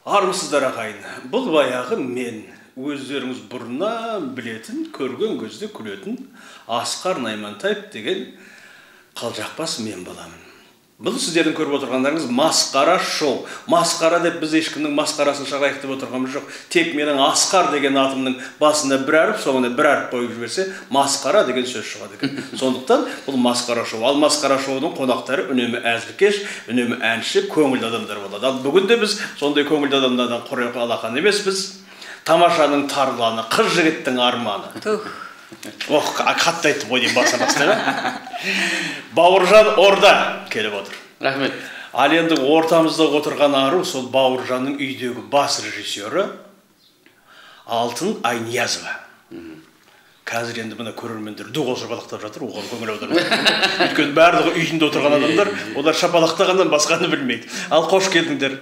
Армысыздар ағайын. Бұл баяғы мен, өздеріңіз бұрыннан білетін, көрген көзде күлетін Асқар Наймантаев деген қалжақбас мен боламын. Бұл сіздердің көріп отырғандарыңыз масқара шоу. Масқара деп біз ешкімнің масқарасын шығарайық деп отырғанымыз жоқ. Тек менің Асқар деген атымның басында бір әріп, соңына бір әріп қойып жіберсе, масқара деген сөз шығады екен. Сондықтан бұл масқара шоу. Ал масқара шоудың қонақтары үнемі әзілкеш, үнемі әнші, көңілді адамдар болады. Ал бүгін де біз сондай көңілді адамдардан құр алақан емеспіз. Тамашаның тарланы, қыз жігіттің арманы. Қатты айтып қой деймін басына. Бауыржан Орда келіп отыр. Рахмет. Ал енді ортамызда отырған ару сол Бауыржанның үйдегі бас режиссері Алтын Айниязова. Қазір енді мына көрермендер ду қол шапалақтап жатыр, оған көңіл аударып. Өйткені барлығы үйінде отырған адамдар, олар шапалақтағаннан басқаны білмейді. Ал қош келдіңдер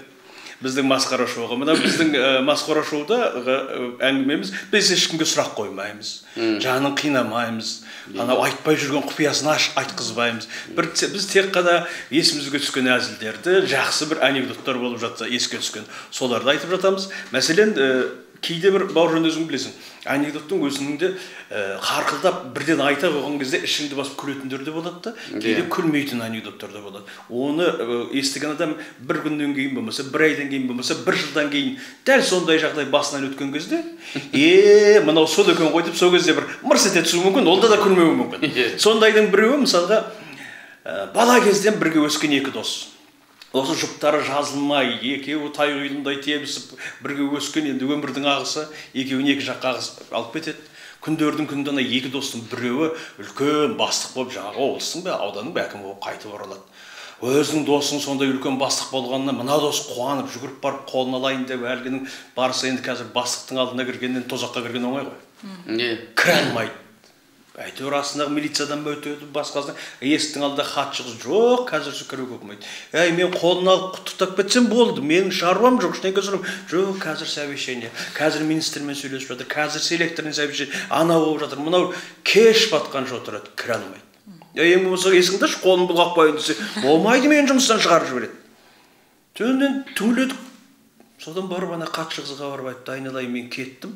біздің масқара шоуға. Мына біздің масқара шоуда әңгімеміз, біз ешкімге сұрақ қоймаймыз, жанын қинамаймыз, анау айтпай жүрген құпиясын айтқызбаймыз. Біз тек қана есімізге түскен әзілдерді, жақсы бір анекдоттар болып жатса еске түскен, соларды айтып жатамыз. Мәселен, кейде бір Бауыржан өзің білесің, анекдоттың өзінің де қарқылдап бірден айта қойған кезде ішіңді басып күлетіндер де болады да, кейде күлмейтін анекдоттар да болады. Оны естіген адам бір күннен кейін болмаса, бір айдан кейін болмаса, бір жылдан кейін дәл сондай жағдай басынан өткен кезде, мынау сол екен ғой деп сол кезде бір мырс ете түсуі мүмкін, олда да күлмеуі мүмкін. Сондайдың біреуі мысалға бала кезден бірге өскен екі дос. Осы жұптары жазылмай, екеуі тай құйылымдай тебісіп, бірге өскен, енді өмірдің ағысы, екеуін екі жаққа ағысып алып кетеді. Күндердің күнінде екі достың біреуі үлкен бастық болып, жаңағы облыстың ба, ауданның ба әкімі болып қайтып оралады. Өзінің досың сондай үлкен бастық болғанына мына дос қуанып жүгіріп барып қолын алайын деп әлгінің барысы енді қазір бастықтың алдына кіргеннен тозаққа кірген оңай ғой. Кіре алмайды. Әйтеуір астындағы милициядан ба өтеді, басқасынан есіктің алдында хат шығыз, жоқ, қазір кіруге болмайды. Мен қолын алып құттықтап кетсем болды, менің шаруам жоқ, ештеңе сұрап, жоқ, қазір совещание, қазір министрмен сөйлесіп жатыр, қазір селектормен совещание, анау болып жатыр, мынау кеш батқанша отырады, кіре алмайды. Ең болмаса есіңді аш, қолын бұлғап қойын десе, болмайды, мен жұмыстан шығарып жібереді. Түннен түңіледік. Содан барып ана хат шығызға барып айтты, айналайын, мен кеттім.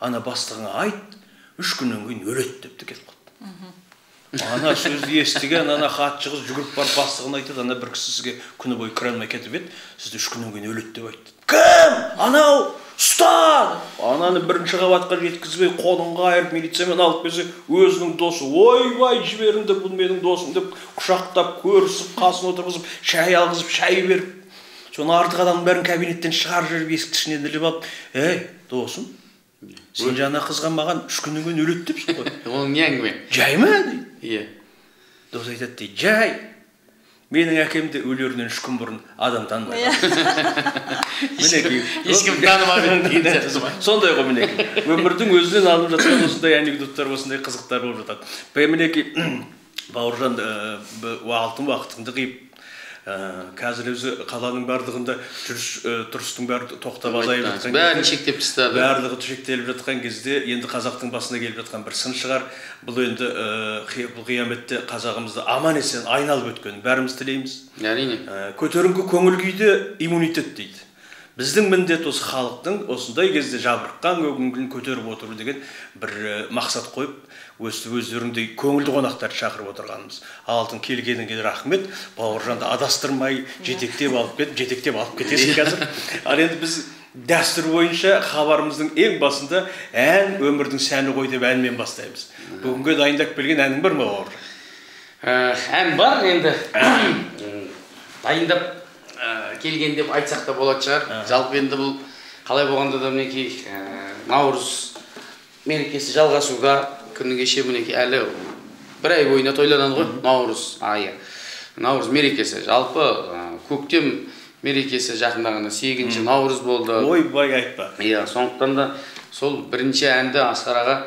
Ана бастығыңа айт. 3 күннен кейін өледі депті келіп қалды. Ана сөзді естіген, ана хат шығыз жүгіріп барып бастығын айтады, ана бір кісі сізге күні бойы кіре алмай кетіп еді, сізді 3 күннен кейін өледі деп айтты. Кім? Анау! Ұста! Ананы бірінші қабатқа жеткізбей, қолын қайырып, милициямен алып келсе, өзінің досы, ойбай, жіберіңдер, бұл менің досым деп, құшақтап, көрісіп, қасын отырғызып, шай алғызып, шай беріп, соны артық адамның бәрін кабинеттен шығарып жүріп, есікті ішінен іліп алып, досым, сен жаңа қызға маған 3 күннен кейін өледі депсің ғой. Ол не әңгіме? Жай ма дейді. Иә. Дос айтады дейді, жай. Менің әкем де өлерінен 3 күн бұрын адам танымайды. Мінекей. Ешкім танымайды деген сөз ба? Сондай ғой мінекей. Өмірдің өзінен алынып жатқан осындай анекдоттар, осындай қызықтар болып жатады. Мінекей Бауыржан алтын уақытыңды қиып, қазір өзі қаланың барлығында тұрыстың бәрі тоқтап азайып жатқан бәрін шектеп тастады. Барлығы шектеліп жатқан кезде енді қазақтың басына келіп жатқан бір сын шығар. Бұл енді бұл қияметте қазағымызды аман есен айналып өткен бәріміз тілейміз. Әрине. Көтеріңкі көңіл күйде иммунитет дейді. Біздің міндет осы халықтың осындай кезде жабырққан көңілін көтеріп отыру деген бір мақсат қойып, өздеріңдей көңілді қонақтарды шақырып отырғанымыз. Алтын келгеніңе рахмет. Бауыржанды адастырмай жетектеп алып кетесің қазір. Ал енді біз дәстүр бойынша хабарымыздың ең басында ән өмірдің сәні ғой деп әнмен бастаймыз. Бүгінге дайындап келген әнің бар ма, Бауыржан? Ән бар енді. Дайындап келген деп айтсақ та болады шығар. Жалпы енді бұл қалай болғанда да мінекей Наурыз мерекесі жалғасуда. Күні кеше мінекей әлі бір ай бойына тойланады ғой, Наурыз айы. Наурыз мерекесі. Жалпы көктем мерекесі жақындағанда 8-ші Наурыз болды. Ойбай айтпа. Иә, сондықтан да сол бірінші әнді Асқар аға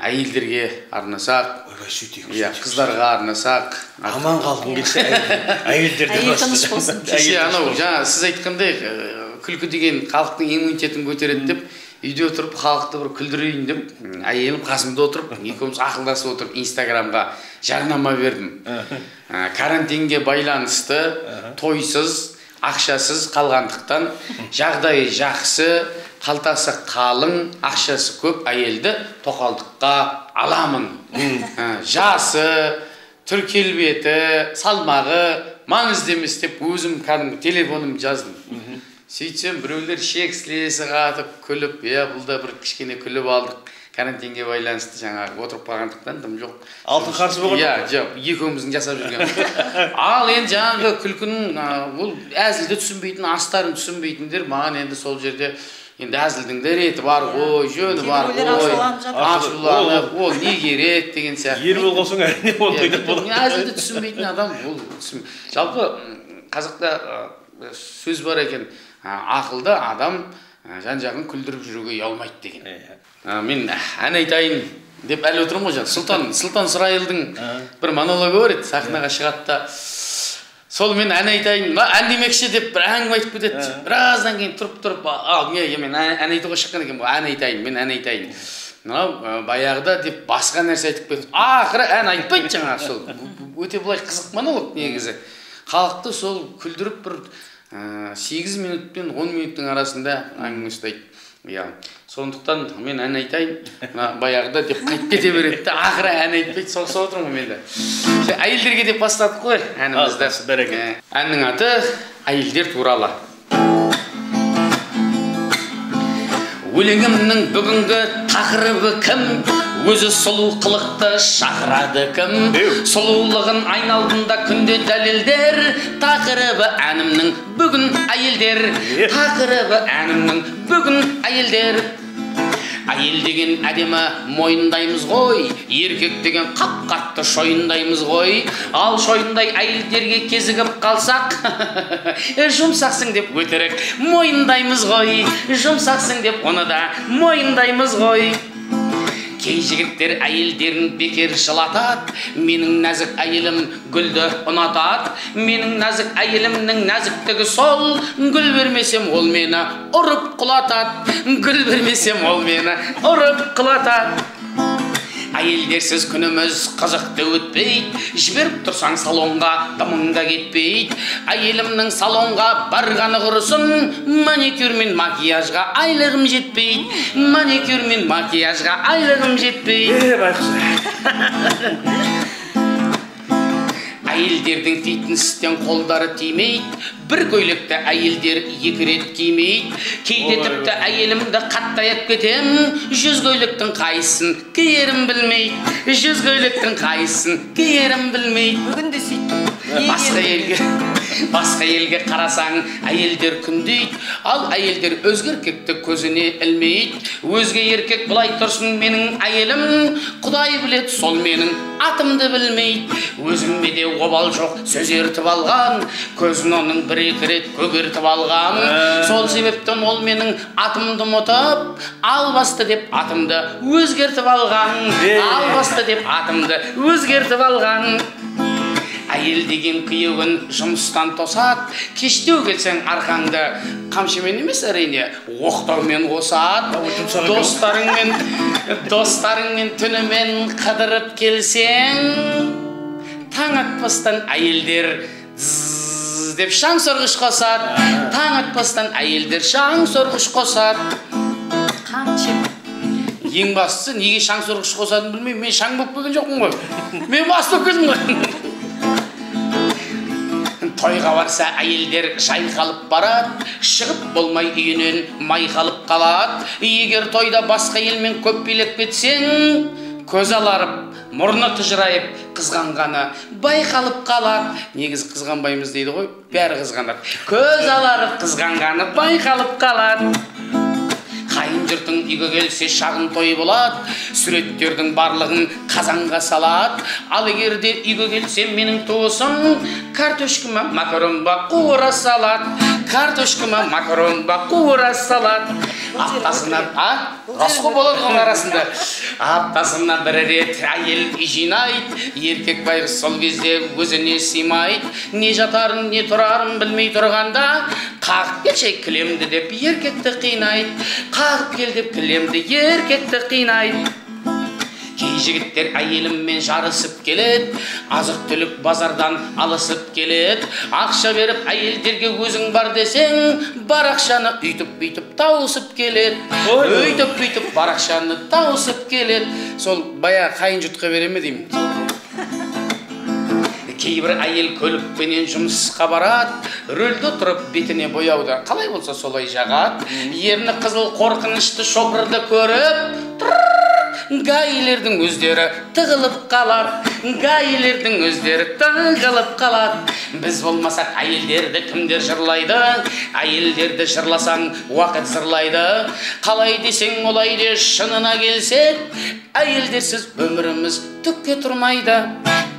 әйелдерге арнасақ, қыздарға арнасақ, аман қалғың келсе әйелдерден тыныш болсын. Кеше анау жаңа сіз айтқандай күлкі деген халықтың иммунитетін көтереді деп үйде отырып халықты бір күлдірейін деп, әйелім қасымда отырып, екеуміз ақылдасып отырып Инстаграмға жарнама бердім. Карантинге байланысты тойсыз ақшасыз қалғандықтан жағдайы жақсы, қалтасы қалың, ақшасы көп әйелді тоқалдыққа аламын. Жасы, түр келбеті, салмағы маңызды емес деп өзім кәдімгі телефоным жаздым. Сөйтсем біреулер шексілесі қатып күліп, бұл да бір кішкене күліп алдық. Карантинге байланысты жаңағы отырып қалғандықтан дым жоқ. Алтын қарсы болған? Жоқ, екеуміздің жасап жүрген. Ал енді жаңағы күлкінің бұл әзілді түсінбейтін, астарын түсінбейтіндер маған енді сол жерде енді әзілдің де реті бар ғой, жөні бар ғой, ашуланып, ол не керек деген сияқты. Ер болған соң әрине ондай болады. Әзілді түсінбейтін адам ол жалпы қазақта сөз бар екен, ақылды адам жан-жағын күлдіріп жүруге ұялмайды деген. Мен ән айтайын деп әлі отырмын ғой, Сұлтан Сұрайылдың бір монологы бар еді, сахнаға шығады да, сол мен ән айтайын, ән демекші деп бір әңгіме айтып кетеді. Біраздан кейін тұрып, мен ән айтуға шыққан екен, мен ән айтайын. Баяғыда деп басқа нәрсе айтып кетеді. Ақыры ән айтпайды жаңағы, сол өте былай қызық монолог негізі. Халықты сол күлдіріп бір 8 минут пен 10 минуттың арасында әңгіме ұстайды. Сондықтан мен ән айтайын, баяғыда деп қайтып кете береді, ақыры ән айтпайды, соғыса отырмын мен де. Әйелдерге деп бастадық қой әнімізді. Әннің аты «Әйелдер туралы». Өлеңімнің бүгінгі тақырыбы кім? Өзі сұлу қылықты шақырады кім? Сұлулығын айналдында күнде дәлелдер. Тақырыбы әнімнің бүгін әйелдер. Тақырыбы әнімнің бүгін әйелдер. Әйел деген әдемі мойындаймыз ғой, еркек деген қап-қатты шойындаймыз ғой. Ал шойындай әйелдерге кезігіп қалсақ, жұмсақсың деп өтірік мойындаймыз ғой. Жұмсақсың деп оны да мойындаймыз ғой. Кей жігіттер әйелдерін бекер жылатады, менің нәзік әйелім гүлді ұнатады. Менің нәзік әйелімнің нәзіктігі сол, гүл бермесем ол мені ұрып құлатады. Гүл бермесем ол мені ұрып құлатады. Әйелдерсіз күніміз қызықты өтпейді, жіберіп тұрсаң салонға дымыңда кетпейді. Әйелімнің салонға барғаны құрысын, маникюр мен макияжға айлығым жетпейді. Маникюр мен макияжға айлығым жетпейді. Әйелдердің фитнестен қолдары тимейді, бір көйлекті әйелдер 2 рет кимейді. Кейде тіпті әйелімді қаттайып кетем, 100 көйлектің қайсысын киерім білмейді. 100 көйлектің қайсысын киерім білмейді. Бүгін де сөйтті. Басқа елге қарасаң әйелдер күндейді, ал әйелдер өзге еркекті көзіне ілмейді. Өзге еркек бұлай тұрсын менің әйелім, Құдай біледі сол менің атымды білмейді. Өзіме де обал жоқ сөз ертіп алған, көзін оның 1-2 рет көгертіп алған. Сол себептен ол менің атымды ұмытып, албасты деп атымды өзгертіп алған. Албасты деп атымды өзгертіп алған. Әйел деген күйеуін жұмыстан тосады, кештеу келсең арқаңды қамшымен емес әрине, оқтаумен қосады. Достарыңмен түнімен қыдырып келсең, таң атпастан әйелдер зззз деп шаң сорғыш қосады. Таң атпастан әйелдер шаң сорғыш қосады. Ең бастысы неге шаң сорғыш қосадын білмеймін, мен шаң болып келген жоқпын ғой. Мен бас болып келдім ғой. Тойға барса әйелдер жайқалып барады, шығып болмай үйінен майқалып қалады. Егер тойда басқа елмен көп билеп кетсең, көз аларып, мұрны тұжырайып, қызғанғаны байқалып қалады. Негізі қызғанбаймыз дейді ғой, бәрі қызғанады. Көз аларып, қызғанғаны байқалып қалады. Қайын жұртың үйге келсе шағын той болады, суреттердің барлығын қазанға салады. Ал егер де үйге келсе менің туысым, картошкама макарон ба қуыра салады. Картошкама макарон ба қуыра салады. Аптасына, расқо болады ғой арасында. Аптасына 1 рет әйел жинайды, еркек байғыз сол кезде өзіне сыймайды. Не жатарын, не тұрарын білмей тұрғанда, қағып келші кілемді деп еркекті қинайды. Қағып кел деп кілемді еркекті қинайды. Кей жігіттер әйеліммен жарысып келет, азық-түлік базардан алысып келет. Ақша беріп әйелдерге өзің бар десең, бар ақшаны үйтіп-бүйтіп тауысып келет. Үйтіп-бүйтіп бар ақшаны тауысып келет. Сол бая қайын жұртқа бере ме деймін. Кейбір әйел көлікпенен жұмысқа барат, рөлде тұрып бетіне бояуды қалай болса солай жағат. Ерні қызыл қорқынышты шопырды көріп, гаилердің өздері тығылып қалат. Гаилердің өздері тығылып қалат. Біз болмасақ әйелдерді кімдер жырлайды? Әйелдерді жырласаң уақыт зырлайды. Қалай десең олай де шынына келсек, әйелдерсіз өміріміз түкке тұрмайды.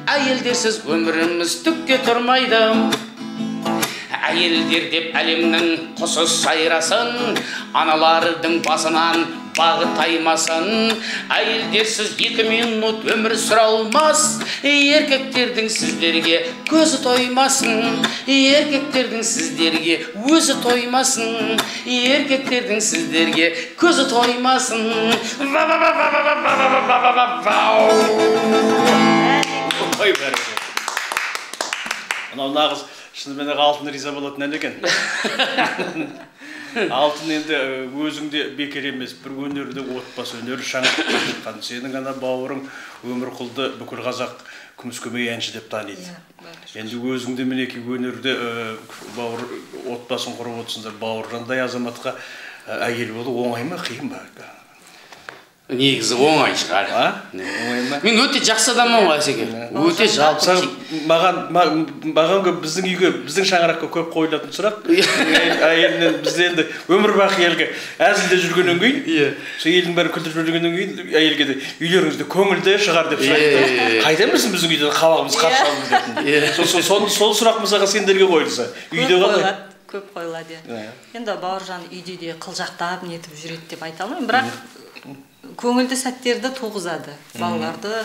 Әйелдерсіз өміріміз түкке тұрмайды. Әйелдер деп әлемнің құсы сайрасын, аналардың басынан бағыт аймасын. Әйелдерсіз 2 минут өмір сүре алмас, еркектердің сіздерге көзі тоймасын. Еркектердің сіздерге өзі тоймасын. Еркектердің сіздерге көзі тоймасын. Ой, бәрекелді. Анау нағыз шынымен алтын риза болатын ән екен. Алтын енді өзіңде бекер емес, бір өнерде отбасы өнері шаңырақ жатқан. Сенің ана бауырың Өмірқұлды бүкіл қазақ күміс көмей әнші деп таниды. Енді өзіңде мінекей өнерде бауыр отбасын құрып отырсыңдар. Бауыржандай азаматқа әйел болу оңай ма, қиын ба? Негізі оңай шығар. Мен өте жақсы адаммын ғой Асеке. Өте жалпы. Маған біздің үйге, біздің шаңыраққа көп қойылатын сұрақ. Әйелінен бізде енді өмір бақи елге әзілде жүргеннен кейін, сол елдің бәрі күлдіріп жүргеннен кейін, әйелге де үйлеріңізде көңілді шығар деп сұрайды. Қайдан білсін біздің үйде қабағымыз қарсы алып деп. Сол сұрақ мысалға сендерге қойылса, үйде қалай? Көп қойылады. Енді Бауыржан үйде де қылжақтап нетіп жүреді деп айта алмаймын, бірақ көңілді сәттерді туғызады. Балаларды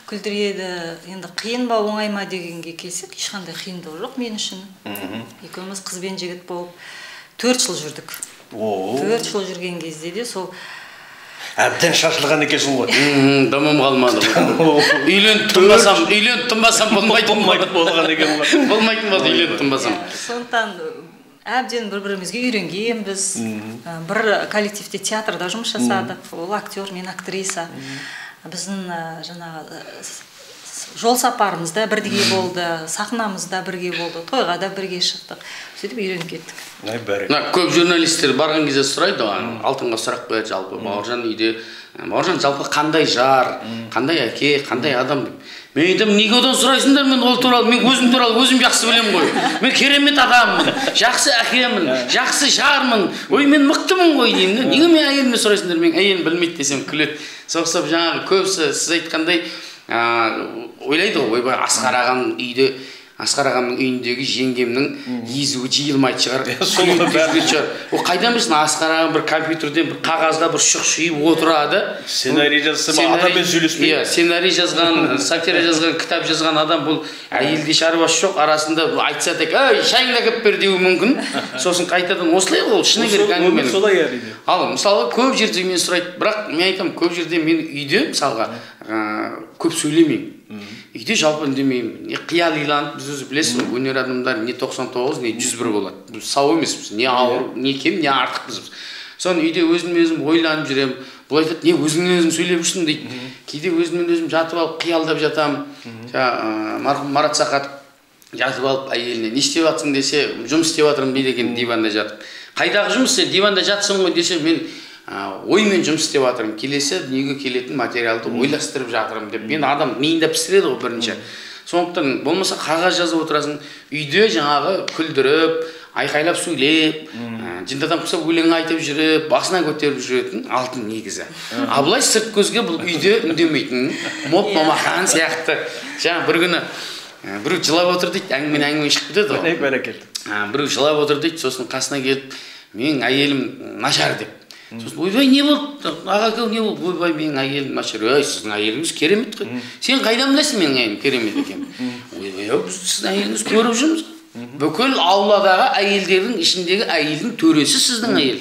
күлдіреді. Енді қиын ба, оңай ма дегенге келсек, ешқандай қиындығы жоқ мен үшін. Екеуміз қыз бен жігіт болып 4 жыл жүрдік. 4 жыл жүрген кезде де сол әбден шашылған екенсің ғой. Дамым қалмады. Үйленіп тынбасам болмайтын болған екен ғой. Болмайтын болды үйленіп тынбасам. Сондықтан әбден бір-бірімізге үйренгенбіз. Бір коллективте театрда жұмыс жасадық. Ол актер, мен актриса. Біздің жаңағы жол сапарымызда бірге болды, сахнамызда бірге болды, тойға да бірге шықтық. Сөйтіп үйреніп кеттік. Көп журналистер барған кезде сұрайды, алтынға сұрақ қояды жалпы. Бауыржан үйде, Бауыржан жалпы қандай жар, қандай әке, қандай адам деп. Мен айтамын, неге одан сұрайсыңдар, мен ол туралы, мен өзім туралы өзім жақсы білемін ғой. Мен керемет адаммын, жақсы әкемін, жақсы жармын. Ой, мен мықтымын ғой деймін. Неге мен әйеліме сұрайсыңдар, мен әйелім білмейді десем күледі. Соқсап жаңағы көбісі сіз айтқандай ойлайды ғой, ойбай Асқар ағаның үйде, Асқар ағамның үйіндегі жеңгемнің езуі жиылмайды шығар. Ол қайдан білсін, Асқар ағам бір компьютерден бір қағазға бір шұқ-шүйіп отырады. Сценарий жазсам, адаммен сөйлеспейді. Сценарий жазған, сатира жазған, кітап жазған адам бұл әйелде шаруасы жоқ, арасында айтса тек, "Ей, шайыңды әкеп бер" деуі мүмкін. Сосын қайтадан осылай ғой, шыны керек әңгіме. Солай әрине. Ал мысалы көп жерде мен сұрайды, бірақ мен айтамын, көп жерде мен үйде мысалға көп сөйлемеймін. Үйде жалпы үндемеймін. Не қиялиланып, біз өзі білесіз ғой, өнер адамдары не 99, не 101 болады. Біз сау емеспіз, не ауыр, не кем, не артық біз. Соны үйде өзім ойланып жүремін. Бұл айтады, не өзіңмен өзің сөйлеп жүрсің дейді. Кейде өзіммен өзім жатып алып қиялдап жатамын. Марқұм Марат Сақат жатып алып әйеліне, не істеп жатсың десе, жұмыс істеп жатырмын дейді екен диванда жатып. Қайдағы жұмыс, сен диванда жатсың ғой десе, мен оймен жұмыс істеп жатырмын. Келесі дүниеге келетін материалды ойластырып жатырмын деп. Мен адам миында пісіреді ғой бірінші. Сондықтан болмаса қағаз жазып отырасың, үйде жаңағы күлдіріп, айқайлап сөйлеп, жындадам құсап өлең айтып жүріп, басынан көтеріп жүретін алтын негізі. Абылай сырт көзге бұл үйде үндемейтін, моп-момақан сияқты. Жаңа бір күні біреу жылап отыр дейді, әңгіме шығып кетеді ғой. Бәрекелді. Біреу жылап отыр дейді, сосын қасына келіп, "Менің әйелім нашар" деп. Сосын, "Ойбай, не болды? Аға, не болды? Ойбай, менің әйелім нашар." "Ой, сіздің әйеліңіз керемет қой. Сен қайдан білесің менің әйелім керемет екенін?" "Ойбай, біз сіздің әйеліңіз көріп жүрміз. Бүкіл ауладағы әйелдердің ішіндегі әйелдің төресі сіздің әйел.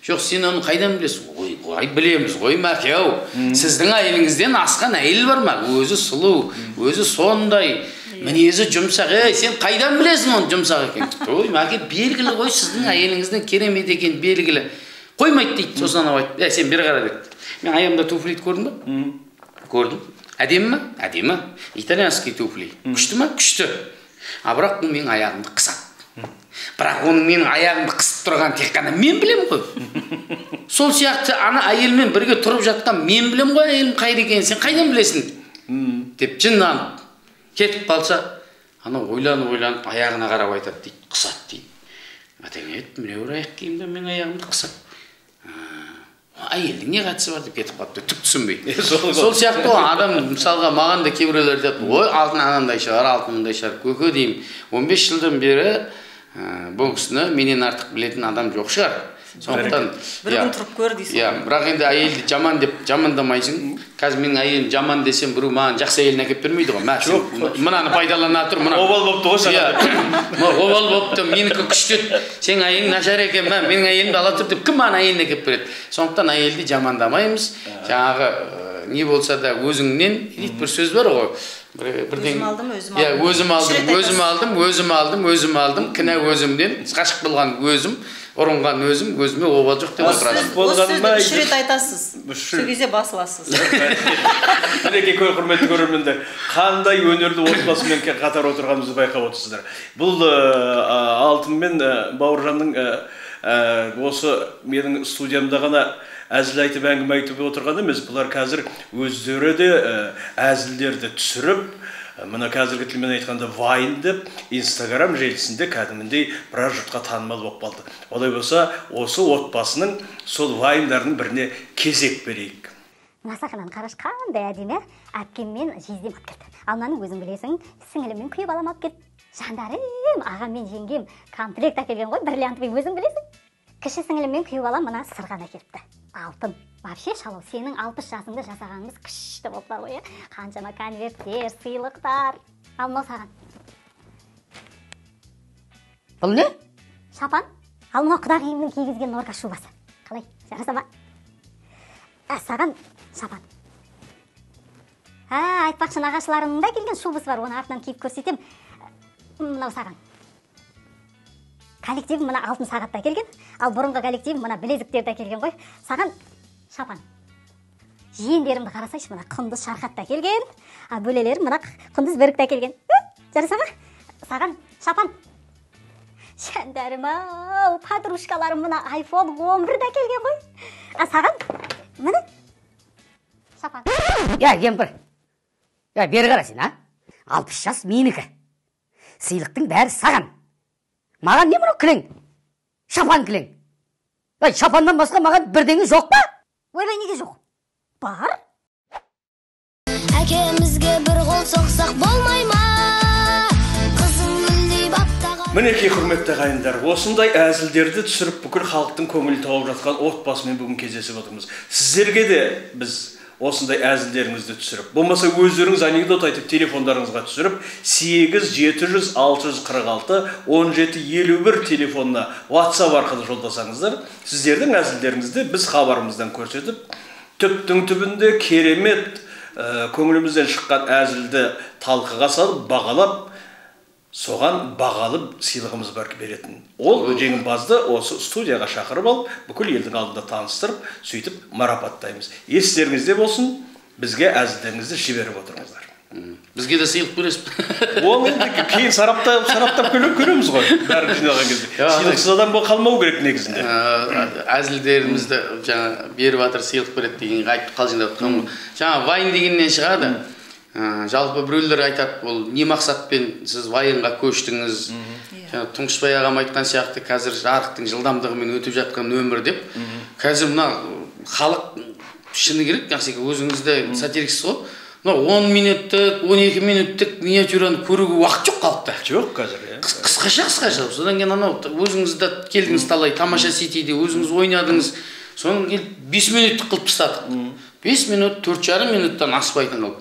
Жоқ, сен оны қайдан білесің? Ой, білеміз ғой, Мәке ау. Сіздің әйеліңізден асқан әйел бар ма? Өзі сұлу, өзі сондай, мінезі жұмсақ. Сен қайдан білесің оны жұмсақ екен? Ой, Мәке, белгілі ғой, сіздің әйеліңіздің керемет екен, белгілі. Қоймайды дейді. Сосын анау айтты. Сен бері қара деді. Мен аяғымда туфлиді көрдің ба? Көрдім. Әдемі ме? Әдемі. Итальянский туфли. Күшті ме? Күшті. Бірақ бұл менің аяғымды қысады. Бірақ оның менің аяғымды қысып тұрған тек қана мен білем ғой. Сол сияқты ана әйелмен бірге тұрып жатқан мен білем ғой, әйелім қайда екенін сен қайдан білесің? Деп жынданып кетіп қалса, ана ойланып аяғына қарап айтады дейді, қысады дейді. Атаңет, міне бір аяқ киімді менің аяғымды қысады. Әйелдің не қатысы бар деп кетіп қалыпты, түк түсінбей. Сол сияқты адам мысалға маған да кейбіреулер айтады, ой, алтын анандай шығар, алтын мындай шығар. Көке деймін, 15 жылдан бері бұл кісіні менен артық білетін адам жоқ шығар. Сондықтан бір күн тұрып көр дейсің. Бірақ енді әйелді жаман деп жамандамайсың. Қазір менің әйелім жаман десем, біреу маған жақсы әйелін әкеп бермейді ғой. Мынаны пайдалана тұр, мына. Обал болыпты ғой саған. Обал болыпты, менікі күшті. Сен әйелің нашар екен, менің әйелімді ала тұр деп кім маған әйелін әкеп береді? Сондықтан әйелді жамандамаймыз. Жаңағы не болса да өзіңнен бір сөз бар ғой. Өзім алдым, кінә өзімден, қашық болған өзім, ұрынған өзім, өзіме обал жоқ деп отырасың. Осы сөзді үш рет айтасыз, сол кезде басыласыз. Мінеке құрметті көрермендер, қандай өнерді отбасымен қатар отырғанымызды байқап отырсыздар. Бұл Алтын мен Бауыржанның осы менің студиямда ғана әзіл айтып әңгіме айтып отырған емес, бұлар қазір өздері де әзілдерді түсіріп, мына қазіргі тілмен айтқанда Вайн деп Инстаграм желісінде кәдімгідей біраз жұртқа танымал болып қалды. Олай болса, осы отбасының сол Вайндардың біріне кезек берейік. Насақынан қараш қандай әдемі, әпкеммен жездем алып келді. Ал мынаның өзің білесің, сіңіліммен күйеу балам алып келді. Жандарым, ағам мен жеңгем комплект әкелген ғой, бриллиантовый өзің білесің. Кіші сіңіліммен күйеу балам мына сырған әкеліпті. Алтын. Вообще шалау, сенің 60 жасыңда жасағаныңыз күшті болып бар ғой, қаншама конверттер, сыйлықтар. Ал мынау саған. Бұл не? Шапан. Ал мынау құдағиымның кигізген норка шубасы. Қалай? Жараса ма? Саған шапан. Айтпақшы нағашыларымның да келген шубасы бар, оны артынан киіп көрсетем. Мынау саған. Коллективім мына алтын сағатта келген, ал бұрынғы коллективім мына білезіктерді келген ғой. Саған шапан. Жиендерімді қарасайшы, мына құндыз шарқатта келген, а бөлелерім мына құндыз бөрікте келген. Жараса ма? Саған шапан. Шәндәрім-ау, подружкаларым мына iPhone 11-де келген ғой. А саған міне шапан. Кемпір. Бері қарасың, 60 жас менікі. Сыйлықтың бәрі саған. Маған не мұны кілең? Шапан кілең. Шапаннан басқа маған бірдеңе жоқ па? Ойбай, неге жоқ? Бар. Әкемізге бір қол соқсақ болмай ма? Қызыл гүлдей баптаған. Мінеке құрметті ағайындар, осындай әзілдерді түсіріп бүкіл халықтың көңілін тауып жатқан отбасымен бүгін кездесіп отырмыз. Сіздерге де біз осындай әзілдеріңізді түсіріп, болмаса өздеріңіз анекдот айтып телефондарыңызға түсіріп, 8-700-646-1751 телефонына WhatsApp арқылы жолдасаңыздар, сіздердің әзілдеріңізді біз хабарымыздан көрсетіп, түптің түбінде керемет көңілімізден шыққан әзілді талқыға салып, бағалап, соған бағалы сыйлығымыз бар беретін. Ол жеңімпазды осы студияға шақырып алып, бүкіл елдің алдында таныстырып, сөйтіп марапаттаймыз. Естеріңізде болсын, бізге әзілдеріңізді жіберіп отырыңыздар. Бізге де сыйлық бересіз. Ол енді кейін сараптап көреміз ғой, бәрін жиналған кезде. Сыйлықсыз адам қалмау керек негізінде. Әзілдерімізді жаңа беріп жатыр, сыйлық береді деген айтып қалжыңдап отырмын. Жаңа Вайн дегеннен шығады. Жалпы біреулер айтады, ол не мақсатпен сіз Вайнға көштіңіз? Тұңғышбай ағам айтқан сияқты, қазір жарықтың жылдамдығымен өтіп жатқан өмір деп. Қазір мына халық шыны керек, өзіңізді сатириксіз ғой. 10 минуттық, 12 минуттық миниатюраны көруге уақыт жоқ халықта. Жоқ қазір. Қысқаша. Содан кейін анау өзіңізді келдіңіз талай, тамаша ситиде өзіңіз ойнадыңыз. Соның 5 минуттық қылып тастадық. 5 минут, 4,5 минуттан аспайтын қалып.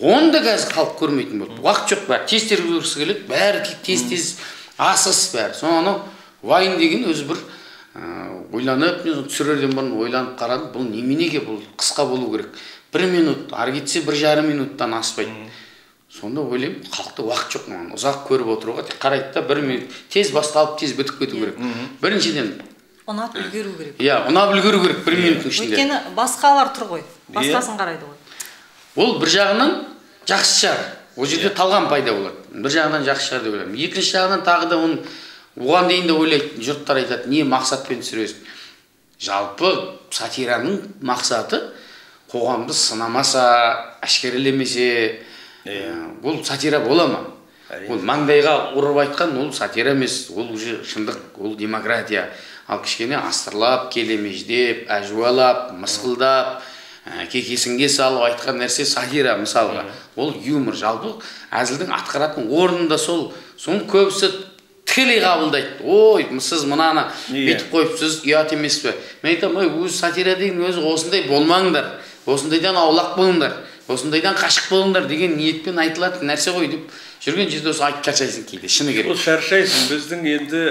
Онда қазір халық көрмейтін болды. Уақыт жоқ бәрі. Тез көргісі келеді, бәрі тез асығыс бәрі. Соны Вайн деген өзі бір ойланып, мен түсірерден бұрын ойланып қарадым, бұл неменеге, бұл қысқа болу керек. 1 минут, ары кетсе 1,5 минуттан аспайды. Сонда ойлаймын, халықта уақыт жоқ, маған ұзақ көріп отыруға, қарайды да 1 минут тез басталып, тез бітіп кету керек. Біріншіден ұнап үлгеру керек. Иә, ұнап үлгеру керек 1 минуттың ішінде. Өйткені басқалар тұр ғой, басқасын қарайды ғой. Ол бір жағынан жақсы шығар. Ол жерде талғам пайда болады. Бір жағынан жақсы шығар деп ойлаймын. Екінші жағынан тағы да оны оған дейін де ойлайтын жұрттар айтады, не мақсатпен түсіресің? Жалпы сатираның мақсаты қоғамды сынамаса, әшкерелемесе, бұл сатира бола ма? Ол маңдайға ұрып айтқан, ол сатира емес, ол уже шындық, ол демократия. Ал кішкене астырлап, келемеждеп, әжуалап, мысқылдап, кекесінге салып айтқан нәрсе сатира мысалға. Ол юмор, жалпы әзілдің атқаратын орнында сол. Соның көбісі тікелей қабылдайды. Ой, сіз мынаны бүйтіп қойыпсыз, ұят емес пе? Мен айтамын, өз сатира деген өзі осындай болмаңдар, осындайдан аулақ болыңдар, осындайдан қашық болыңдар деген ниетпен айтылатын нәрсе ғой деп жүрген жерде осы айтып шаршайсың кейде, шыны керек. Ол шаршайсың, біздің енді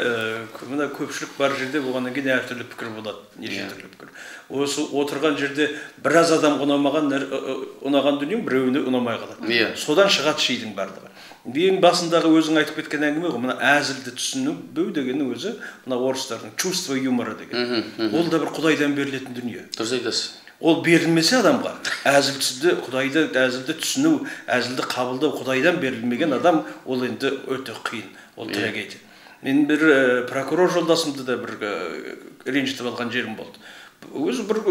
мына көпшілік бар жерде болғаннан кейін әртүрлі пікір болады, неше түрлі пікір. Осы отырған жерде біраз адам ұнаған дүние біреуіне ұнамай қалады. Содан шығады шидің барлығы. Ең басындағы өзің айтып кеткен әңгіме ғой, мына әзілді түсіну дегеннің өзі мына орыстардың чувство юмора деген. Ол да бір Құдайдан берілетін дүние. Дұрыс айтасыз. Ол берілмесе адамға, Құдайды әзілді түсіну, әзілді қабылдау Құдайдан берілмеген адам, ол енді өте қиын, ол трагедия. Мен бір прокурор жолдасымды да бір ренжітіп алған жерім болды. Өзі бір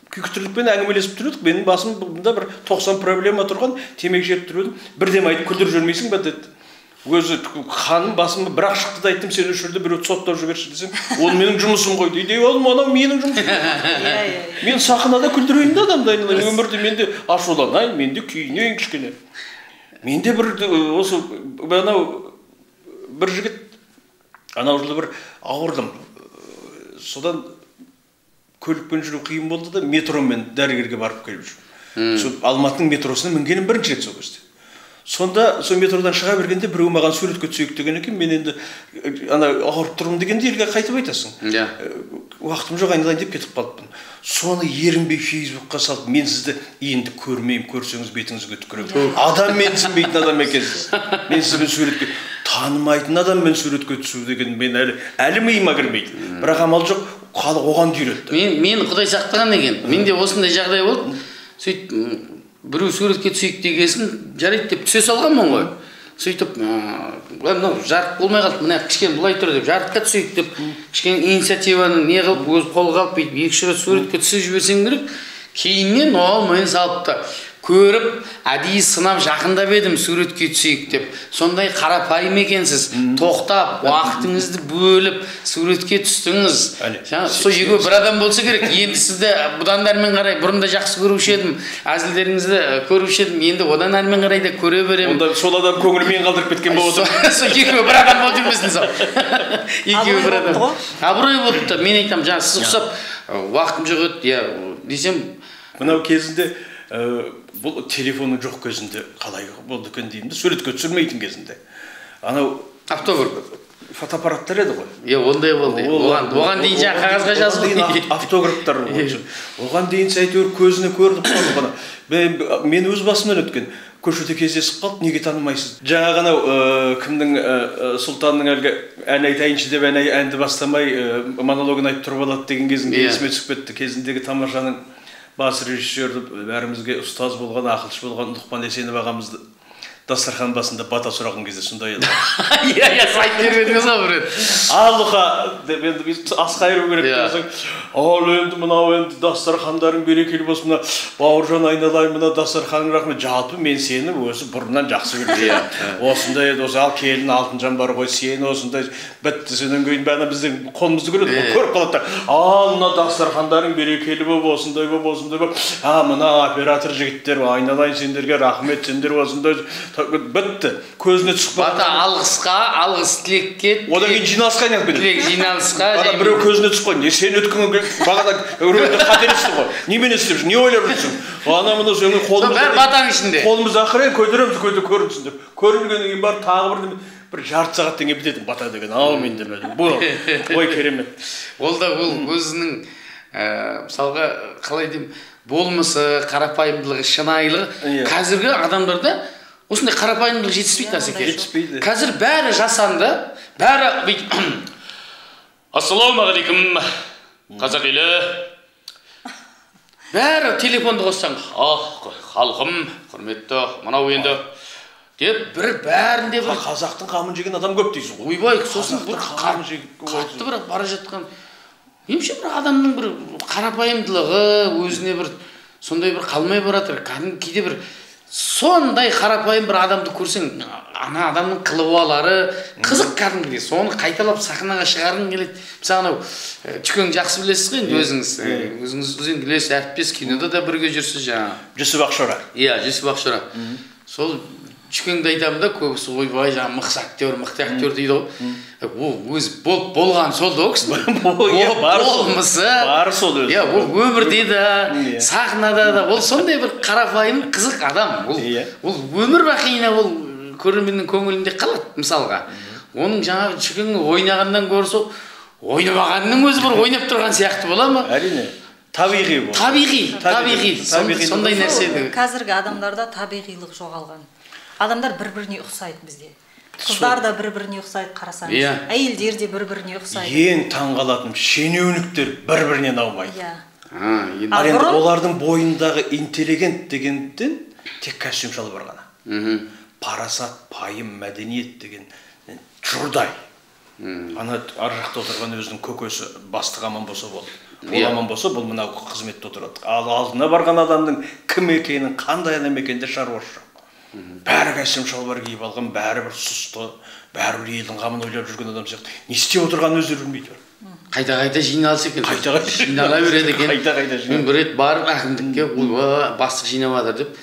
күйіктірлікпен әңгімелесіп тұрдық, менің басымда бір 90 проблема тұрған, темекі шегіп тұрдым, бірден айтып күлдіріп жүрмейсің ба деді. Өзі ханым басыма бір-ақ шықты да айттым, сен үшірді біреу соттап жіберші десем, ол менің жұмысым ғой дейді. Ол анау менің жұмысым. Мен сахнада күлдірейін де адамды айналайын, өмірде мен де ашуланайын, мен де күйінейін кішкене. Мен де бір осы бір жігіт анау жылы бір ауырдым. Содан көлікпен жүру қиын болды да метромен дәрігерге барып келіп жүрмін. Алматының метросына мінгенім бірінші рет сол кезде. Сонда сол метродан шыға бергенде біреу маған суретке түсейік деген екен, мен енді ауырып тұрмын дегенде елге қайтып айтасың. Уақытым жоқ, айналайын деп кетіп қалыппын. Соны ерінбей Фейсбукқа салып, мен сізді енді көрмеймін, көрсеңіз бетіңізге түкіремін. Адам менсінбейтін адам екенсіз. Мен сізбен суретке танымайтын адаммен суретке түсу деген мен әлі миыма кірмейді. Бірақ амал жоқ, халық оған үйретті. Мен Құдай сақтаған екен. Менде осындай жағдай болды. Сөйтіп біреу суретке түсейік дегесін, жарайды деп түсе салғанмын ғой. Сөйтіп, жарық болмай қалды, мына кішкене бұлай тұр деп, жарыққа түсейік деп, кішкене инициативаны не қылып, өз қолға алып, 2-3 рет суретке түсіп жіберсең керек. Кейіннен ол мені салыпты. Көріп, әдейі сынап жақындап едім суретке түсейік деп. Сондай қарапайым екенсіз. Тоқтап, уақытыңызды бөліп, суретке түстіңіз. Сол егер бір адам болса керек. Енді сізді бұдан әрмен қарай бұрында жақсы көруші едім. Әзілдеріңізді көруші едім. Енді одан әрмен қарай да көре беремін. Онда сол адам көңілмен қалдырып кеткен болып отыр. Сол екеуі бір адам болып жүрмесін сол. Екеуі бір адам. Абырой болыпты. Мен айтам, жаңа сіз ұқсап, уақытым жоқ еді, десем, мынау кезінде бұл телефоны жоқ кезінде қалай болды екен деймін, суретке түсірмейтін кезінде. Анау автограф фотоаппараттар еді ғой. Ондай болды. Оған дейін жаңа қағазға жазылды. Автографтар болды. Оған дейін әйтеуір көзіне көрініп қалды ғана. Мен өз басымнан өткен. Көшеде кездесіп қалды, неге танымайсыз? Жаңа ғана кімнің Сұлтанның әлгі ән айтайыншы деп әнді бастамай монологын айтып тұрып алады деген кезінде есіме түсіп кетті. Кезіндегі Тамашаның бас режиссері, бәрімізге ұстаз болған, ақылшы болған Лұқпан Есенов ағамызды дастархан басында бата сұраған кезде сондай еді. Сайт бермедіңіз ғой бір рет. Аллаға деп енді ас қайыру керек десең, ал енді мынау енді дастархандарың берекелі болсын, мына Бауыржан айналайын, мына дастарханың рахмет. Жалпы мен сені өзі бұрыннан жақсы көрдім. Осындай еді, осы ал келін Алтынжан бар ғой, сені осындай бітті, сенен кейін бәрі біздің қолымызды көреді, көріп қалады. Ал мына дастархандарың берекелі болып, осындай болып, осындай болып. Мына оператор жігіттер, айналайын сендерге рахмет, сендер осындай бітті, көзіне түсіп бата алғыс тілекке, одан кейін жиналысқа айналып кетеді. Тілек жиналысқа. Біреу көзіне түсіп қойды, сен өткің бағада өрөді қателесті ғой, немен істеп жүр, не ойлап жүрсің? Ана мұны сенің қолымызды ақырын көтереміз, көрінсін деп. Көрінгеннен кейін бар тағы бір бір жарты сағаттан кейін бітетін бата деген мен демедім. Бұл ой керемет. Ол да ол өзінің мысалға қалай деймін, болмысы, қарапайымдылығы, шынайылығы қазіргі адамдарда осындай қарапайымдылық жетіспейді Асеке. Жетіспейді. Қазір бәрі жасанды, бәрі ассалаумағалейкум қазақ елі. Бәрі телефонды қоссаң, халқым, құрметті, мынау енді деп бәрінде бір қазақтың қамын жеген адам көп дейсіз ғой. ойбай, сосын бір қатты бір бара жатқан емше бір адамның бір қарапайымдылығы өзіне бір сондай бір қалмай баратыр. Кейде бір сондай қарапайым бір адамды көрсең, ана адамның қылыбалары қызық кәдімгідей. Соны қайталап сахнаға шығарғың келеді. Мысалы анау Чүкең жақсы білесіз ғой, өзіңіз білесіз, әріптес кинода да бірге жүрсіз жаңа. Жүсіп Ақшора. Иә, Жүсіп Ақшора. Сол Чүкеңді айтамын да, көбісі ойбай жаңа мықты актер дейді ғой. Ол өзі болған сол да кісінің. Болмысы. Бары сол өзі. Иә, ол өмірде де, сахнада да, ол сондай бір қарапайым қызық адам. Ол өмір бақиына ол көрерменнің көңілінде қалады, мысалға. Оның жаңағы Чүкеңнің ойнағаннан көрсе, ойнамағанның өзі бір ойнап тұрған сияқты бола ма? Әрине. Табиғи бұл. Табиғи. Сондай нәрсе. Қазіргі адамдарда табиғилық жоғалған. Адамдар бір-біріне ұқсайды бізде. Қыздар да бір-біріне ұқсайды, қарасаңыз. Әйелдер де бір-біріне ұқсайды. Ең таңғалатыным шенеуніктер бір-бірінен аумайды. Иә. Олардың бойындағы интеллигент дегенден тек костюм шалбар ғана. Парасат, пайым, мәдениет деген жұрдай. Ана ар жақта отырған өзінің көкесі бастық аман болса болды. Ол аман болса, бұл мынау қызметте отырады. Ал алдына барған адамның кім екенін, қандай адам екенін шаруасы жоқ. Бәрі костюм шалбар киіп алған, бәрі бір сұсты, бәрі бір елдің қамын ойлап жүрген адам сияқты. Не істеп отырғанын өздері білмейді. Қайта-қайта жиналыс екен. Қайта-қайта жинала береді екен. Қайта-қайта жиналыс. Мен бір рет барып әкімдікке, бастық жинамадыр деп,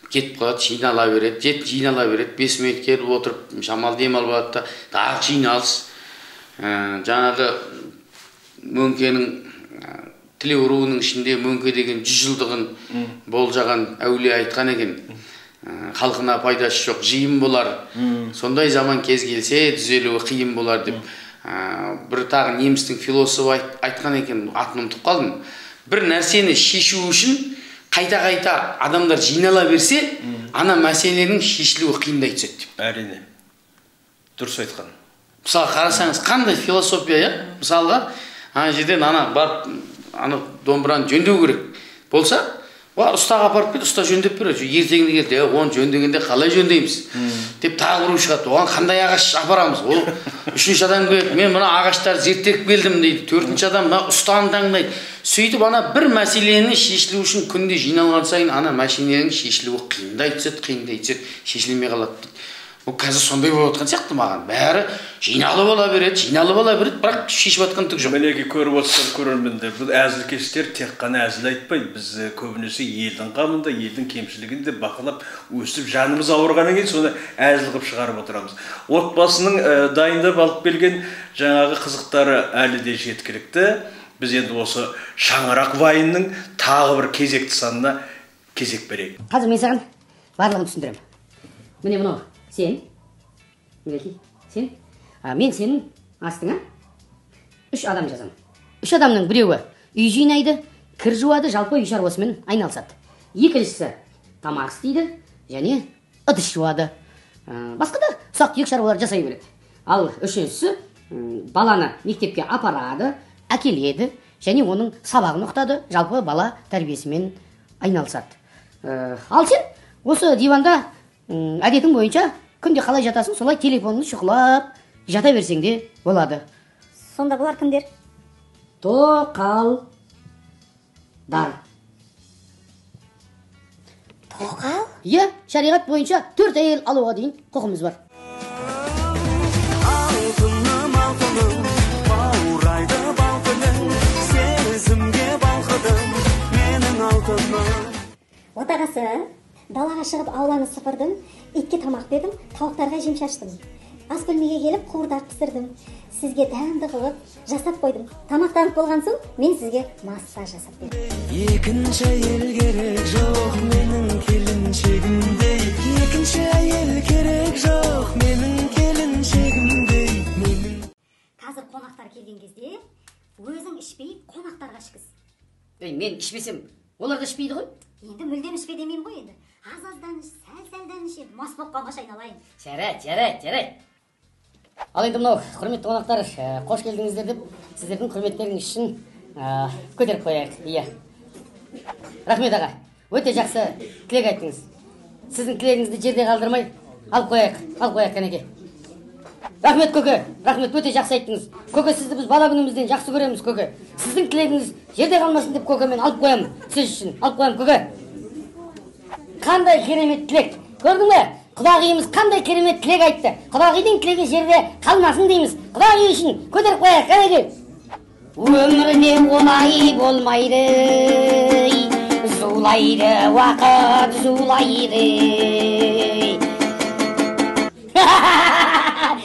кетіп қалады, жинала береді, жинала береді, 5 минут келіп отырып, шамал демалып алады да, дағы жиналыс. Жаңағы Мөңкенің Тілеу руының ішінде Мөңке деген 100 жылдығын болжаған әулие айтқан екен. Халқына пайдасы жоқ, жиын болар. Сондай заман кез келсе, түзелуі қиын болар деп. Бір тағы немістің философы айтқан екен, атын ұмытып қалдым. Бір нәрсені шешу үшін қайта-қайта адамдар жинала берсе, ана мәселенің шешілуі қиындай түседі деп. Әрине. Дұрыс айтқан. Мысалы қарасаңыз, қандай философия, мысалға, ана жерден барып, домбыраны жөндеу керек болса, ұстаға апарып келді, ұста жөндеп береді. Ертеңінде келді, оны жөндегенде қалай жөндейміз деп тағы біреу шығады. Оған қандай ағаш апарамыз? Ол 3-ші адам келеді, мен мына ағаштарды зерттеп келдім дейді. 4-ші адам мына ұстаны таңдайды. Сөйтіп ана бір мәселені шешілу үшін күнде жиналған сайын ана мәселенің шешілуі қиындай түседі, шешілмей қалады. Бұл қазір сондай болып отқан сияқты маған. Бәрі жиналып ала береді, бірақ шешіп жатқан түк жоқ. Мінеки көріп отырсам көрермендер, бұл әзілкештер тек қана әзіл айтпайды. Біз көбінесе елдің қамында, елдің кемшілігінде бақылап, өстіп жанымыз ауырғаннан кейін соны әзіл қылып шығарып отырамыз. Отбасының дайындап алып келген жаңағы қызықтары әлі де жеткілікті. Біз енді осы шаңырақ вайынның тағы бір кезекті санына кезек берейік. Қазір мен саған барлығын түсіндіремін. Міне мынау сен, сен, мен сенің астыңа 3 адам жазамын. 3 адамның біреуі үй жинайды, кір жуады, жалпы үй шаруасымен айналысады. Екіншісі тамақ істейді және ыдыс жуады. Басқа да ұсақ-түйек шаруалар жасай береді. Ал үшіншісі баланы мектепке апарады, әкеледі және оның сабағын оқытады, жалпы бала тәрбиесімен айналысады. Ал сен осы диванда әдетің бойынша күнде қалай жатасың, солай телефоныңды шұқылап жата берсең де болады. Сонда бұлар кімдер? Тоқалдар. Тоқал? Иә, шариғат бойынша 4 әйел алуға дейін құқымыз бар. Алтыным, алтыным, баурайды балқының, сезімге балқыдым, менің алтыным. Отағасы, далаға шығып ауланы сыпырдым, итке тамақ бердім, тауықтарға жем шаштым. Ас бөлмеге келіп қуырдақ пісірдім. Сізге дәмді қылып жасап қойдым. Тамақтанып болған соң мен сізге массаж жасап бердім. Екінші әйел керек жоқ менің келіншегімдей. Екінші әйел керек жоқ менің келіншегімдей. қонақтар келген кезде өзің ішпей қонақтарға ішкіз. Мен ішпесем, олар да ішпейді ғой. Енді мүлдем ішпе демеймін ғой енді. Аз-аздан іш, сәл-сәлден іш, енді мас болып қалғанша айналайын. Жарайды. Ал енді мынау құрметті қонақтар, қош келдіңіздер деп сіздердің құрметтеріңіз үшін көтеріп қояйық. Иә. Рахмет аға. Өте жақсы тілек айттыңыз. Сіздің тілегіңізді жерде қалдырмай алып қояйық кәнеке. Рахмет көке. Рахмет, өте жақсы айттыңыз. Көке, сізді біз бала күнімізден жақсы көреміз көке. Сіздің тілегіңіз жерде қалмасын деп көке, мен алып қоямын. Сіз үшін алып қоямын көке. Қандай керемет тілек. Көрдің бе? Құдағиымыз қандай керемет тілек айтты. Құдағидың тілегі жерде қалмасын дейміз. Құдағи үшін көтеріп қояйық кәнеке. Өмірде оңай болмайды, зулайды уақыт, зулайды.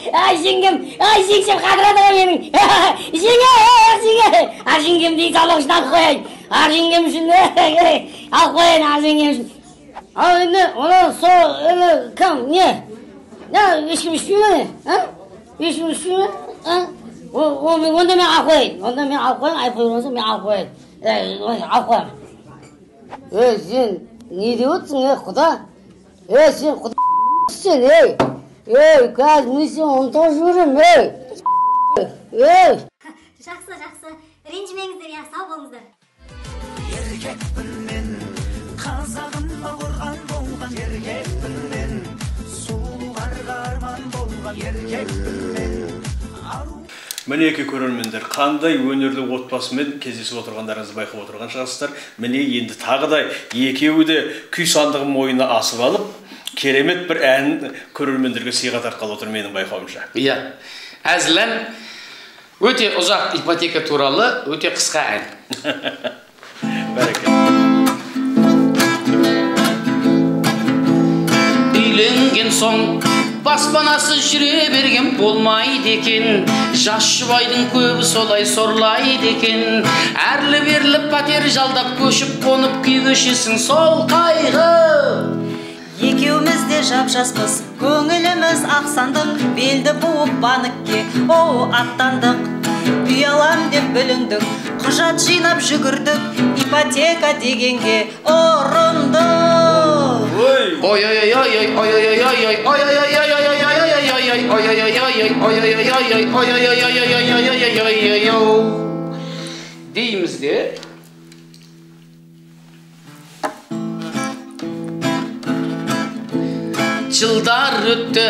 Ай жеңгем қадырады ғой менің. Жеңгем дейді, алып үшін алып қояйын. Жеңгем үшін алып қояйын, жеңгем үшін. Ал енді, оны кім, не? Ешкім ішпей ме? Ешкім ішпей ме? Онда мен алып қояйын. Айып қойған мен алып қояйын. Алып қоямын. Сен не деп отырсың, құда? Сен құда сен, қазір мен сен ұмытып жүрмін, Жақсы, ренжімеңіздер, я, сау болыңыздар. Еркекпін мен, қазағым бауырған болған еркекпін мен, сұлуларға арман болған еркекпін мен. Мінеки көрермендер, қандай өнерлі отбасымен кездесіп отырғандарыңызды байқап отырған шығарсыздар. Міне енді тағыдай екеуі де күй сандығын мойнына асып алып, керемет бір ән көрермендерге сыйға тартқалы отыр менің байқауымша. Иә. Әзілән өте ұзақ ипотека туралы өте қысқа ән. Бәрекелді. Үйленген соң баспанасыз жүре берген болмайды екен. Жас жұбайдың көбі солай сорлайды екен. Әрлі-берлі пәтер жалдап көшіп қонып күй кешесің сол қайғы. Екеуміз де жап-жаспыз, көңіліміз ақсандық, белді буып банкке аттандық. Үй алам деп бүліндік, құжат жинап жүгірдік, ипотека дегенге ұрындық. Дейміз де жылдар өтті,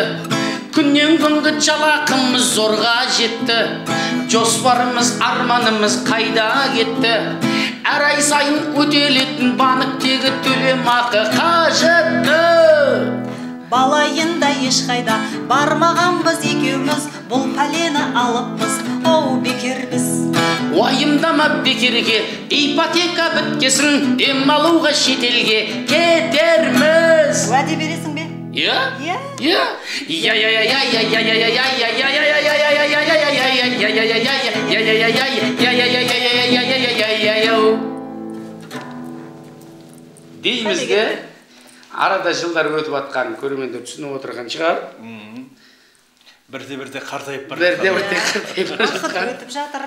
күннен күнгі жалақымыз зорға жетті. Жоспарымыз, арманымыз қайда кетті? Әр ай сайын өтелетін банктегі төлемақы қажетті. Балайында ешқайда бармағанбыз екеуміз, бұл пәлені алыппыз, бекербіз. Уайымдама бекерге, ипотека біткесін, демалуға шетелге кетерміз. Уәде бересің бе? Дейміз де, арада жылдар өтіп атқан көрермендер түсініп отырған шығар. Бірте-бірте қартайып бара жатқан. Өтіп жатыр.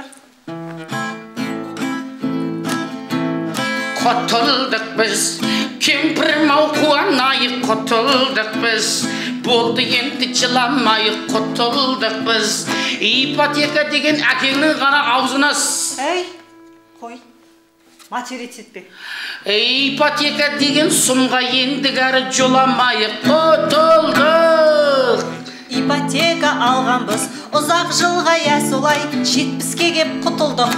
Құтылдық біз, кемпірім-ау қуанайық, құтылдық біз. Болды енді жыламайық, құтылдық біз. Ипотека деген әкеңнің ғана аузынас. Қой, материт етпе. Ипотека деген сұмға енді кәрі жоламайық, құтылдық. Ипотека алғанбыз, ұзақ жылға солай, 70-ке кеп құтылдық,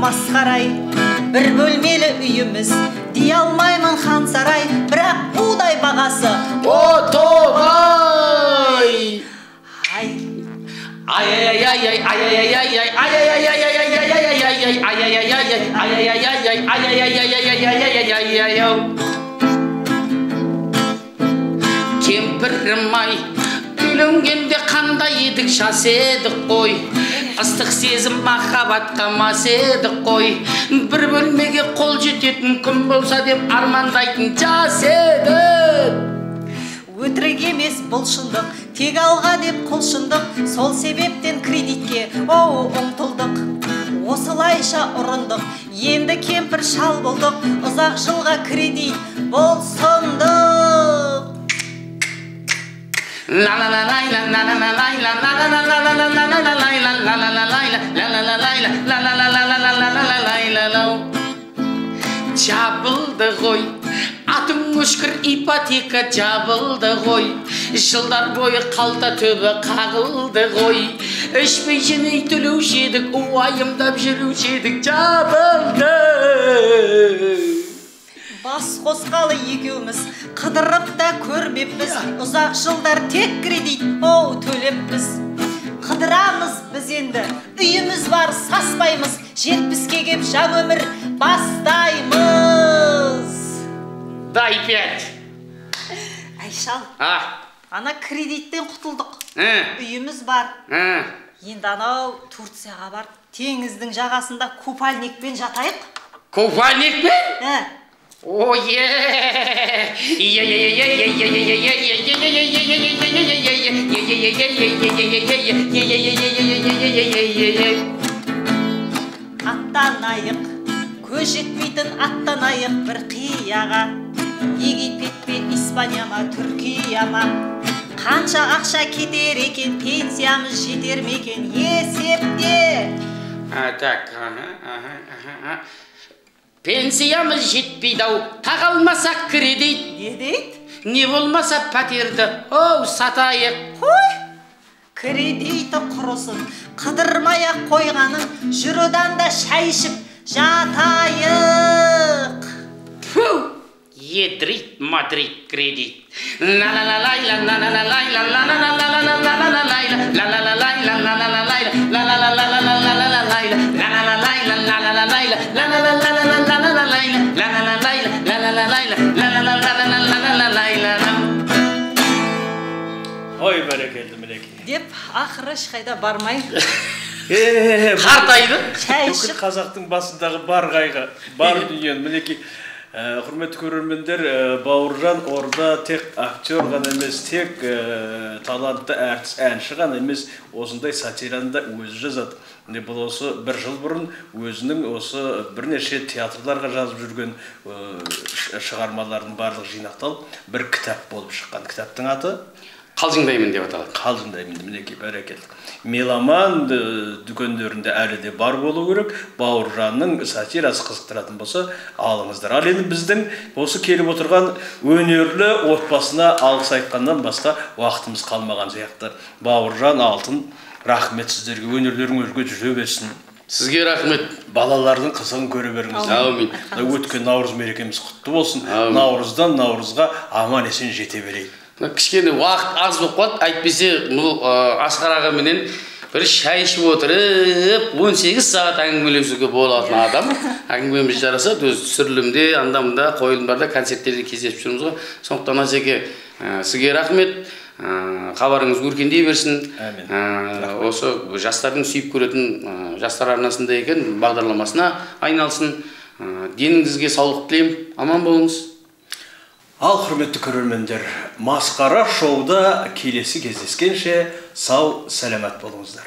масқарай. Бір бөлмелі үйіміз, дей алмаймын хан сарай, бірақ удай бағасы отобай. Кемпірім-ай, үйленгенде қандай едік, жас едік қой. Ыстық сезім махаббатқа мас едік қой. Бір бөлмеге қол жететін күн болса деп армандайтын жас едік. өтірік емес бұл шындық, тек алға деп құлшындық, сол себептен кредитке ұмтылдық. Осылайша ұрындық, енді кемпір шал болдық, ұзақ жылға кредит бұл сұмдық. Жабылды ғой, атың өшкір, ипотека жабылды ғой, жылдар бойы қалта төбі қағылды ғой, ішпей жемей төлеуші едік, уайымдап жүруші едік, жабылды. Бас қосқалы екеуміз қыдырып та көрмеппіз, ұзақ жылдар тек кредит төлеппіз. Қыдырамыз біз енді, үйіміз бар, саспаймыз, 70-ке кеп жаңа өмір бастаймыз. Дай 5. Айшал, ана кредиттен құтылдық, үйіміз бар. Енді анау Турцияға бар, теңіздің жағасында купальникпен жатайық. Купальникпен? Ой-е! Аттанайық, көз жетпейтін аттанайық бір қияға. Египет пе, Испания ма, Түркия ма? Қанша ақша кетер екен, пенсиямыз жетер ме екен, есепте. Так, пенсиямыз жетпейді-ау, тағалмасақ кредит. Не дейді? Не болмаса пәтерді, сатайық. Қой, кредиті құрысын, қыдырмай-ақ қойғаның, жүрідан да шай ішіп жатайық. Едрит, Мадрид, кредит. Ой, бәрекелді мінеки. Деп, ақыры ешқайда бармай. Қартайды. Шай Бүкіл ішіп. қазақтың басындағы бар қайғы, бар дүниен мінеки. Құрметті көрермендер, Бауыржан орда тек актер ғана емес, тек талантты әртіс, әнші ғана емес, осындай сатираны да өзі жазады. Бұл осы бір жыл бұрын өзінің осы бірнеше театрларға жазып жүрген шығармалардың барлығы жинақталып, бір кітап болып шыққан. Кітаптың аты Қалжыңдаймын деп аталады. Қалжыңдаймын, мінекей, бәрекелді. Меломан дүкендерінде әлі де бар болу керек. Бауыржанның сатирасы қызықтыратын болса, алыңыздар. Ал енді біздің осы келіп отырған өнерлі отбасына алғыс айтқаннан басқа уақытымыз қалмаған сияқты. Бауыржан, Алтын, рахмет сіздерге, өнерлерің өрге жүре берсін. Сізге рахмет. Балалардың қызығын көре беріңіз. Аумин. Өткен Наурыз мерекеміз құтты болсын. Наурыздан Наурызға аман есен жете берейік. Кішкене уақыт аз болып қалды, әйтпесе бұл Асқар ағаменен бір шай ішіп отырып 18 сағат әңгімелесуге болатын адам. Әңгімеміз жараса, өз түсірілімде, анда-мында, қойылымдарда, концерттерде кездесіп жүрміз ғой. Сондықтан Асеке, сізге рахмет. Хабарыңыз өркендей берсін. Осы жастардың сүйіп көретін жастар арнасында екен бағдарламасына айналсын. Деніңізге саулық тілеймін. Аман болыңыз. Ал құрметті көрермендер, Масқара шоуда келесі кездескенше сау, сәлемет болыңыздар.